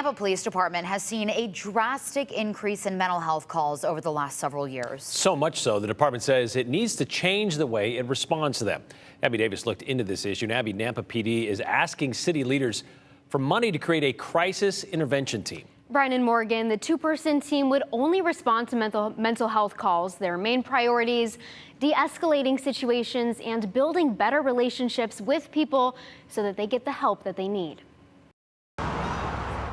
Nampa Police Department has seen a drastic increase in mental health calls over the last several years. So much so, the department says it needs to change the way it responds to them. Abby Davis looked into this issue. And Abby, Nampa PD is asking city leaders for money to create a crisis intervention team. Brian and Morgan, the two-person team would only respond to mental health calls. Their main priorities: de-escalating situations and building better relationships with people so that they get the help that they need.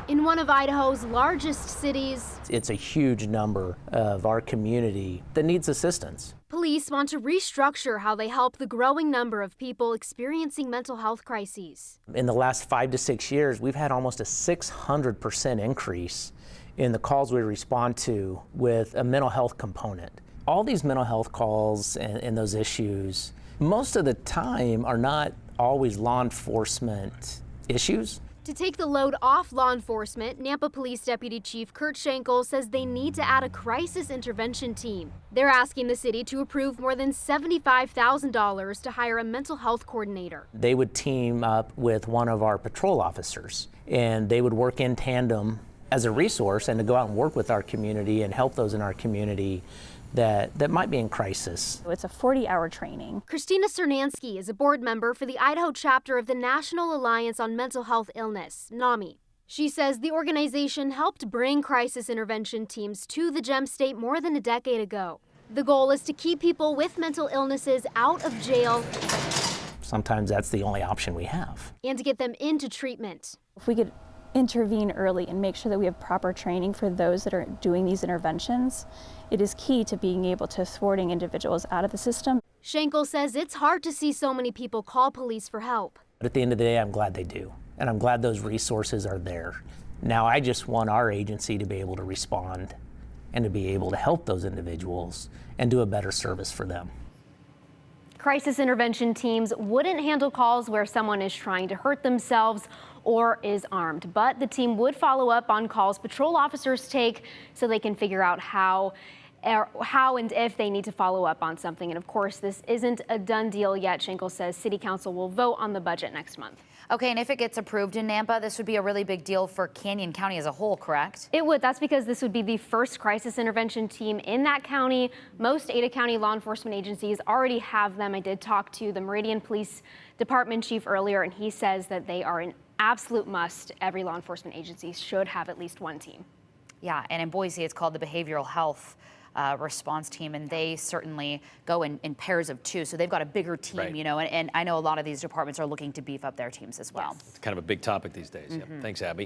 In one of Idaho's largest cities, it's a huge number of our community that needs assistance. Police want to restructure how they help the growing number of people experiencing mental health crises. In the last 5 to 6 years, we've had almost a 600% increase in the calls we respond to with a mental health component. All these mental health calls and those issues, most of the time, are not always law enforcement issues. To take the load off law enforcement, Nampa Police Deputy Chief Kurt Schenkel says they need to add a crisis intervention team. They're asking the city to approve more than $75,000 to hire a mental health coordinator. They would team up with one of our patrol officers, and they would work in tandem as a resource and to go out and work with our community and help those in our community that might be in crisis. It's a 40-hour training. Christina Cernansky is a board member for the Idaho chapter of the National Alliance on Mental Health Illness, NAMI. She says the organization helped bring crisis intervention teams to the Gem State more than a decade ago. The goal is to keep people with mental illnesses out of jail. Sometimes that's the only option we have. And to get them into treatment. If we could intervene early and make sure that we have proper training for those that are doing these interventions, it is key to being able to thwarting individuals out of the system. Schenkel says it's hard to see so many people call police for help. But at the end of the day, I'm glad they do. And I'm glad those resources are there. Now I just want our agency to be able to respond and to be able to help those individuals and do a better service for them. Crisis intervention teams wouldn't handle calls where someone is trying to hurt themselves or is armed, but the team would follow up on calls patrol officers take so they can figure out how and if they need to follow up on something. And of course, this isn't a done deal yet. Schenkel says City Council will vote on the budget next month. Okay, and if it gets approved in Nampa, this would be a really big deal for Canyon County as a whole, correct? It would. That's because this would be the first crisis intervention team in that county. Most Ada County law enforcement agencies already have them. I did talk to the Meridian Police Department chief earlier, and he says that they are an absolute must. Every law enforcement agency should have at least one team. Yeah, and in Boise, it's called the Behavioral Health response team, and they certainly go in pairs of 2, so they've got a bigger team, Right. you know, and I know a lot of these departments are looking to beef up their teams as well. It's kind of a big topic these days. Yep. Thanks, Abby.